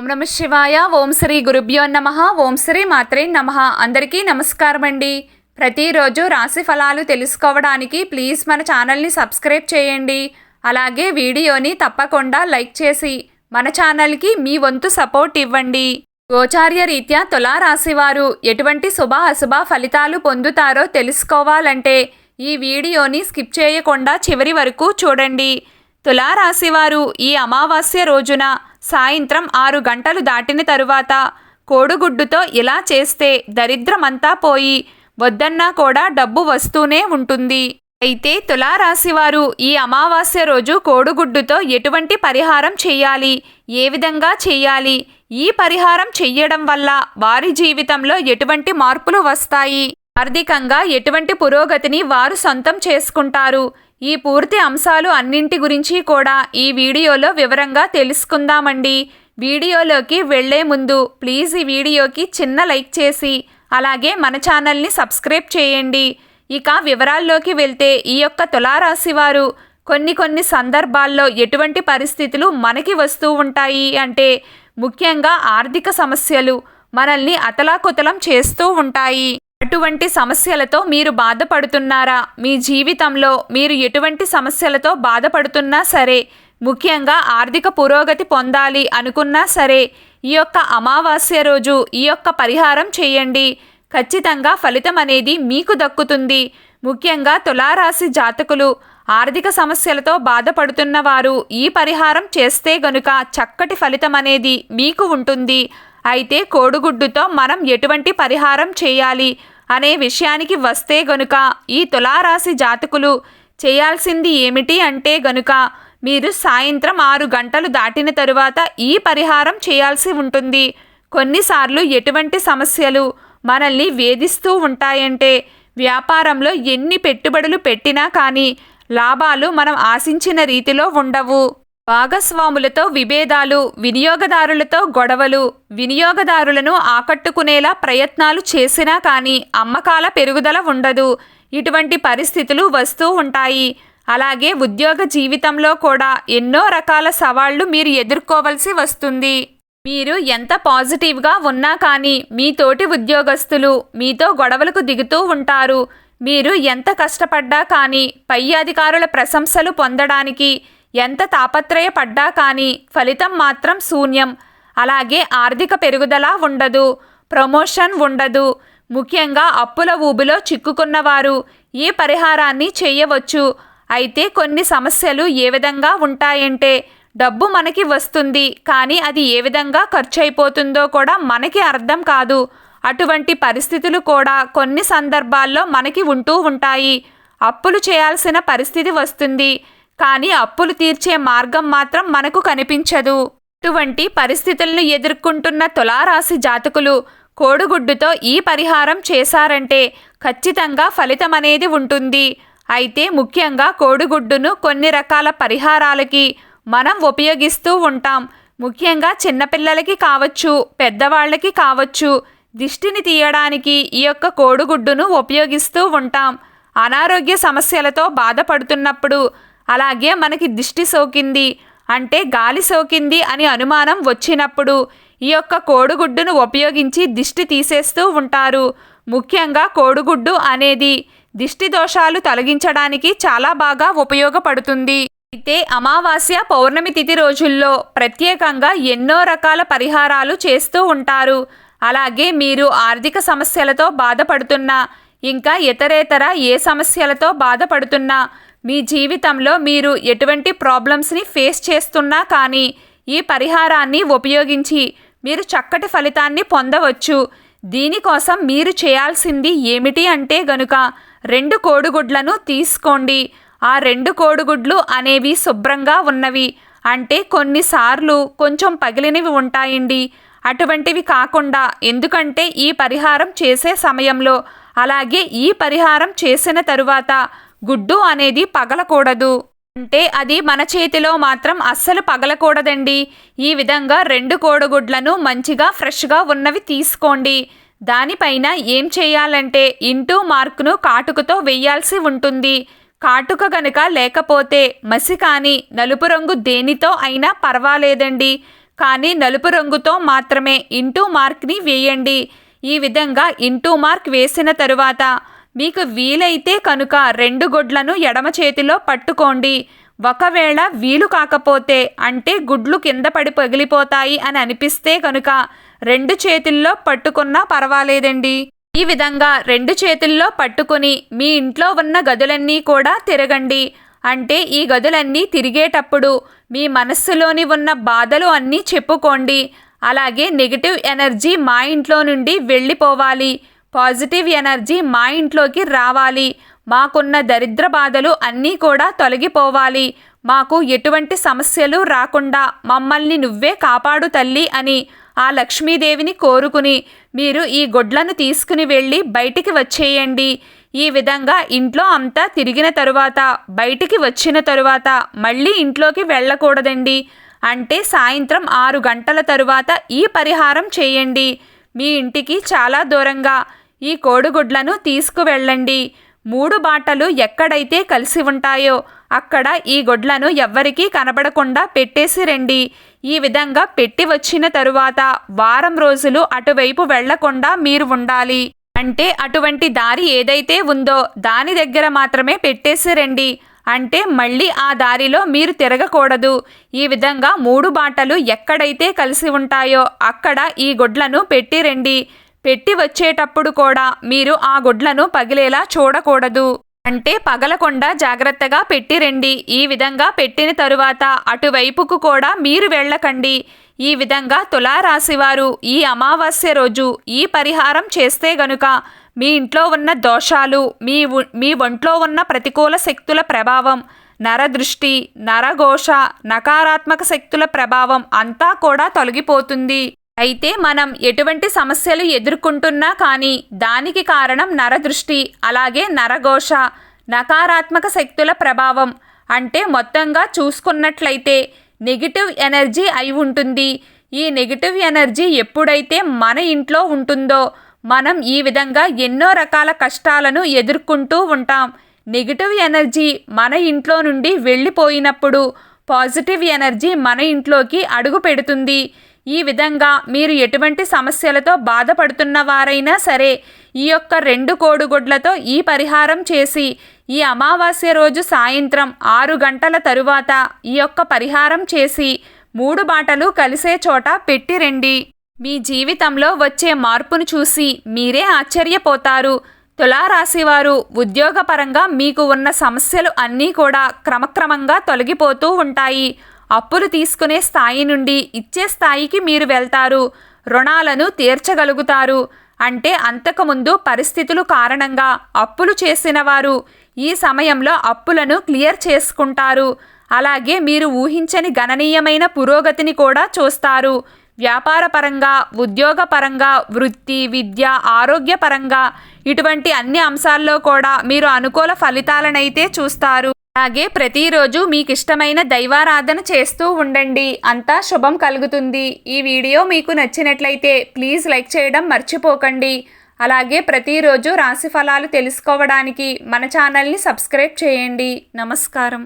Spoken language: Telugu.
ఓం నమ శివాయ. ఓం శ్రీ గురుభ్యో నమః. ఓం శ్రీ మాత్రే నమః. అందరికీ నమస్కారం అండి. ప్రతిరోజు రాశి ఫలాలు తెలుసుకోవడానికి ప్లీజ్ మన ఛానల్ని సబ్స్క్రైబ్ చేయండి. అలాగే వీడియోని తప్పకుండా లైక్ చేసి మన ఛానల్కి మీ వంతు సపోర్ట్ ఇవ్వండి. గోచార్య రీత్యా తులారాశివారు ఎటువంటి శుభ అశుభ ఫలితాలు పొందుతారో తెలుసుకోవాలంటే ఈ వీడియోని స్కిప్ చేయకుండా చివరి వరకు చూడండి. తులారాశివారు ఈ అమావాస్య రోజున సాయంత్రం 6 గంటలు దాటిన తరువాత కోడిగుడ్డుతో ఇలా చేస్తే దరిద్రమంతా పోయి వద్దన్నా కూడా డబ్బు వస్తూనే ఉంటుంది. అయితే తులారాశివారు ఈ అమావాస్య రోజు కోడిగుడ్డుతో ఎటువంటి పరిహారం చేయాలి, ఏ విధంగా చేయాలి, ఈ పరిహారం చెయ్యడం వల్ల వారి జీవితంలో ఎటువంటి మార్పులు వస్తాయి, ఆర్థికంగా ఎటువంటి పురోగతిని వారు సొంతం చేసుకుంటారు, ఈ పూర్తి అంశాలు అన్నింటి గురించి కూడా ఈ వీడియోలో వివరంగా తెలుసుకుందామండి. వీడియోలోకి వెళ్లే ముందు ప్లీజ్ ఈ వీడియోకి చిన్న లైక్ చేసి అలాగే మన ఛానల్ని సబ్స్క్రైబ్ చేయండి. ఇక వివరాల్లోకి వెళ్తే ఈ యొక్క తులారాశి వారు కొన్ని సందర్భాల్లో ఎటువంటి పరిస్థితులు మనకి వస్తూ ఉంటాయి అంటే ముఖ్యంగా ఆర్థిక సమస్యలు మనల్ని అతలాకుతలం చేస్తూ ఉంటాయి. అటువంటి సమస్యలతో మీరు బాధపడుతున్నారా? మీ జీవితంలో మీరు ఎటువంటి సమస్యలతో బాధపడుతున్నా సరే, ముఖ్యంగా ఆర్థిక పురోగతి పొందాలి అనుకున్నా సరే, ఈ యొక్క అమావాస్య రోజు ఈ యొక్క పరిహారం చేయండి. ఖచ్చితంగా ఫలితం అనేది మీకు దక్కుతుంది. ముఖ్యంగా తులారాశి జాతకులు ఆర్థిక సమస్యలతో బాధపడుతున్న వారు ఈ పరిహారం చేస్తే గనుక చక్కటి ఫలితం అనేది మీకు ఉంటుంది. అయితే కోడిగుడ్డుతో మనం ఎటువంటి పరిహారం చేయాలి అనే విషయానికి వస్తే గనుక ఈ తులారాశి జాతకులు చేయాల్సింది ఏమిటి అంటే గనుక మీరు సాయంత్రం 6 గంటలు దాటిన తరువాత ఈ పరిహారం చేయాల్సి ఉంటుంది. కొన్నిసార్లు ఎటువంటి సమస్యలు మనల్ని వేధిస్తూ ఉంటాయంటే వ్యాపారంలో ఎన్ని పెట్టుబడులు పెట్టినా కానీ లాభాలు మనం ఆశించిన రీతిలో ఉండవు. భాగస్వాములతో విభేదాలు, వినియోగదారులతో గొడవలు, వినియోగదారులను ఆకట్టుకునేలా ప్రయత్నాలు చేసినా కానీ అమ్మకాల పెరుగుదల ఉండదు. ఇటువంటి పరిస్థితులు వస్తూ ఉంటాయి. అలాగే ఉద్యోగ జీవితంలో కూడా ఎన్నో రకాల సవాళ్లు మీరు ఎదుర్కోవలసి వస్తుంది. మీరు ఎంత పాజిటివ్గా ఉన్నా కానీ మీ తోటి ఉద్యోగస్తులు మీతో గొడవలకు దిగుతూ ఉంటారు. మీరు ఎంత కష్టపడ్డా కానీ పై అధికారుల ప్రశంసలు పొందడానికి ఎంత తాపత్రయపడ్డా కానీ ఫలితం మాత్రం శూన్యం. అలాగే ఆర్థిక పెరుగుదల ఉండదు, ప్రమోషన్ ఉండదు. ముఖ్యంగా అప్పుల ఊబిలో చిక్కుకున్నవారు ఈ పరిహారాన్ని చేయవచ్చు. అయితే కొన్ని సమస్యలు ఏ విధంగా ఉంటాయంటే డబ్బు మనకి వస్తుంది కానీ అది ఏ విధంగా ఖర్చు అయిపోతుందో కూడా మనకి అర్థం కాదు. అటువంటి పరిస్థితులు కూడా కొన్ని సందర్భాల్లో మనకి ఉంటూ ఉంటాయి. అప్పులు చేయాల్సిన పరిస్థితి వస్తుంది కానీ అప్పులు తీర్చే మార్గం మాత్రం మనకు కనిపించదు. అటువంటి పరిస్థితులను ఎదుర్కొంటున్న తులారాశి జాతకులు కోడిగుడ్డుతో ఈ పరిహారం చేశారంటే ఖచ్చితంగా ఫలితం అనేది ఉంటుంది. అయితే ముఖ్యంగా కోడిగుడ్డును కొన్ని రకాల పరిహారాలకి మనం ఉపయోగిస్తూ ఉంటాం. ముఖ్యంగా చిన్నపిల్లలకి కావచ్చు, పెద్దవాళ్ళకి కావచ్చు, దిష్టిని తీయడానికి ఈ యొక్క కోడిగుడ్డును ఉపయోగిస్తూ ఉంటాం. అనారోగ్య సమస్యలతో బాధపడుతున్నప్పుడు, అలాగే మనకి దిష్టి సోకింది అంటే గాలి సోకింది అని అనుమానం వచ్చినప్పుడు ఈ యొక్క కోడిగుడ్డును ఉపయోగించి దిష్టి తీసేస్తూ ఉంటారు. ముఖ్యంగా కోడిగుడ్డు అనేది దిష్టి దోషాలు తొలగించడానికి చాలా బాగా ఉపయోగపడుతుంది. అయితే అమావాస్య పౌర్ణమి తిథి రోజుల్లో ప్రత్యేకంగా ఎన్నో రకాల పరిహారాలు చేస్తూ ఉంటారు. అలాగే మీరు ఆర్థిక సమస్యలతో బాధపడుతున్నా, ఇంకా ఇతరేతర ఏ సమస్యలతో బాధపడుతున్నా, మీ జీవితంలో మీరు ఎటువంటి ప్రాబ్లమ్స్ని ఫేస్ చేస్తున్నా కానీ ఈ పరిహారాన్ని ఉపయోగించి మీరు చక్కటి ఫలితాన్ని పొందవచ్చు. దీనికోసం మీరు చేయాల్సింది ఏమిటి అంటే గనుక 2 కోడిగుడ్లను తీసుకోండి. ఆ 2 కోడిగుడ్లు అనేవి శుభ్రంగా ఉన్నవి అంటే కొన్నిసార్లు కొంచెం పగిలినవి ఉంటాయండి. అటువంటివి కాకుండా, ఎందుకంటే ఈ పరిహారం చేసే సమయంలో అలాగే ఈ పరిహారం చేసిన తరువాత గుడ్డు అనేది పగలకూడదు. అంటే అది మన చేతిలో మాత్రం అస్సలు పగలకూడదండి. ఈ విధంగా 2 కోడిగుడ్లను మంచిగా ఫ్రెష్గా ఉన్నవి తీసుకోండి. దానిపైన ఏం చేయాలంటే ఇంటూ మార్కును కాటుకతో వేయాల్సి ఉంటుంది. కాటుక గనుక లేకపోతే మసి కానీ నలుపు రంగు దేనితో అయినా పర్వాలేదండి. కానీ నలుపు రంగుతో మాత్రమే ఇంటూ మార్క్ని వేయండి. ఈ విధంగా ఇంటూ మార్క్ వేసిన తరువాత మీకు వీలైతే కనుక 2 గుడ్లను ఎడమ చేతిలో పట్టుకోండి. ఒకవేళ వీలు కాకపోతే, అంటే గుడ్లు కింద పడి పగిలిపోతాయి అని అనిపిస్తే కనుక 2 చేతుల్లో పట్టుకున్నా పర్వాలేదండి. ఈ విధంగా 2 చేతుల్లో పట్టుకుని మీ ఇంట్లో ఉన్న గదులన్నీ కూడా తిరగండి. అంటే ఈ గదులన్నీ తిరిగేటప్పుడు మీ మనస్సులోని ఉన్న బాధలు అన్నీ చెప్పుకోండి. అలాగే నెగిటివ్ ఎనర్జీ మా ఇంట్లో నుండి వెళ్ళిపోవాలి, పాజిటివ్ ఎనర్జీ మా ఇంట్లోకి రావాలి, మాకున్న దరిద్ర బాధలు అన్నీ కూడా తొలగిపోవాలి, మాకు ఎటువంటి సమస్యలు రాకుండా మమ్మల్ని నువ్వే కాపాడు తల్లి అని ఆ లక్ష్మీదేవిని కోరుకుని మీరు ఈ గొడ్లను తీసుకుని వెళ్ళి బయటికి వచ్చేయండి. ఈ విధంగా ఇంట్లో అంతా తిరిగిన తరువాత బయటికి వచ్చిన తరువాత మళ్ళీ ఇంట్లోకి వెళ్ళకూడదండి. అంటే సాయంత్రం 6 గంటల తరువాత ఈ పరిహారం చేయండి. మీ ఇంటికి చాలా దూరంగా ఈ కోడిగుడ్లను తీసుకువెళ్ళండి. 3 బాటలు ఎక్కడైతే కలిసి ఉంటాయో అక్కడ ఈ గుడ్లను ఎవ్వరికీ కనబడకుండా పెట్టేసి రండి. ఈ విధంగా పెట్టి వచ్చిన తరువాత వారం రోజులు అటువైపు వెళ్లకుండా మీరు ఉండాలి. అంటే అటువంటి దారి ఏదైతే ఉందో దాని దగ్గర మాత్రమే పెట్టేసి రండి. అంటే మళ్ళీ ఆ దారిలో మీరు తిరగకూడదు. ఈ విధంగా 3 బాటలు ఎక్కడైతే కలిసి ఉంటాయో అక్కడ ఈ గుడ్లను పెట్టి రండి. పెట్టి వచ్చేటప్పుడు కూడా మీరు ఆ గుడ్లను పగిలేలా చూడకూడదు. అంటే పగలకుండా జాగ్రత్తగా పెట్టి రండి. ఈ విధంగా పెట్టిన తరువాత అటువైపుకు కూడా మీరు వెళ్ళకండి. ఈ విధంగా తులారాశివారు ఈ అమావాస్య రోజు ఈ పరిహారం చేస్తే గనుక మీ ఇంట్లో ఉన్న దోషాలు, మీ ఒంట్లో ఉన్న ప్రతికూల శక్తుల ప్రభావం, నరదృష్టి, నరఘోష, నకారాత్మక శక్తుల ప్రభావం అంతా కూడా తొలగిపోతుంది. అయితే మనం ఎటువంటి సమస్యలు ఎదుర్కొంటున్నా కానీ దానికి కారణం నరదృష్టి, అలాగే నరఘోష, నకారాత్మక శక్తుల ప్రభావం. అంటే మొత్తంగా చూసుకున్నట్లయితే నెగిటివ్ ఎనర్జీ అయి ఉంటుంది. ఈ నెగిటివ్ ఎనర్జీ ఎప్పుడైతే మన ఇంట్లో ఉంటుందో మనం ఈ విధంగా ఎన్నో రకాల కష్టాలను ఎదుర్కొంటూ ఉంటాం. నెగిటివ్ ఎనర్జీ మన ఇంట్లో నుండి వెళ్ళిపోయినప్పుడు పాజిటివ్ ఎనర్జీ మన ఇంట్లోకి అడుగు పెడుతుంది. ఈ విధంగా మీరు ఎటువంటి సమస్యలతో బాధపడుతున్న వారైనా సరే ఈ యొక్క 2 కోడిగుడ్లతో ఈ పరిహారం చేసి ఈ అమావాస్య రోజు సాయంత్రం 6 గంటల తరువాత ఈ యొక్క పరిహారం చేసి 3 బాటలు కలిసే చోట పెట్టి రండి. మీ జీవితంలో వచ్చే మార్పును చూసి మీరే ఆశ్చర్యపోతారు. తులారాశివారు ఉద్యోగపరంగా మీకు ఉన్న సమస్యలు అన్నీ కూడా క్రమక్రమంగా తొలగిపోతూ ఉంటాయి. అప్పులు తీసుకునే స్థాయి నుండి ఇచ్చే స్థాయికి మీరు వెళ్తారు. రుణాలను తీర్చగలుగుతారు. అంటే అంతకుముందు పరిస్థితులు కారణంగా అప్పులు చేసిన వారు ఈ సమయంలో అప్పులను క్లియర్ చేసుకుంటారు. అలాగే మీరు ఊహించని గణనీయమైన పురోగతిని కూడా చూస్తారు. వ్యాపారపరంగా, ఉద్యోగపరంగా, వృత్తి, విద్య, ఆరోగ్యపరంగా ఇటువంటి అన్ని అంశాల్లో కూడా మీరు అనుకూల ఫలితాలనైతే చూస్తారు. అలాగే ప్రతిరోజు మీకు ఇష్టమైన దైవారాధన చేస్తూ ఉండండి. అంతా శుభం కలుగుతుంది. ఈ వీడియో మీకు నచ్చినట్లయితే ప్లీజ్ లైక్ చేయడం మర్చిపోకండి. అలాగే ప్రతిరోజు రాశి ఫలాలు తెలుసుకోవడానికి మన ఛానల్ని సబ్స్క్రైబ్ చేయండి. నమస్కారం.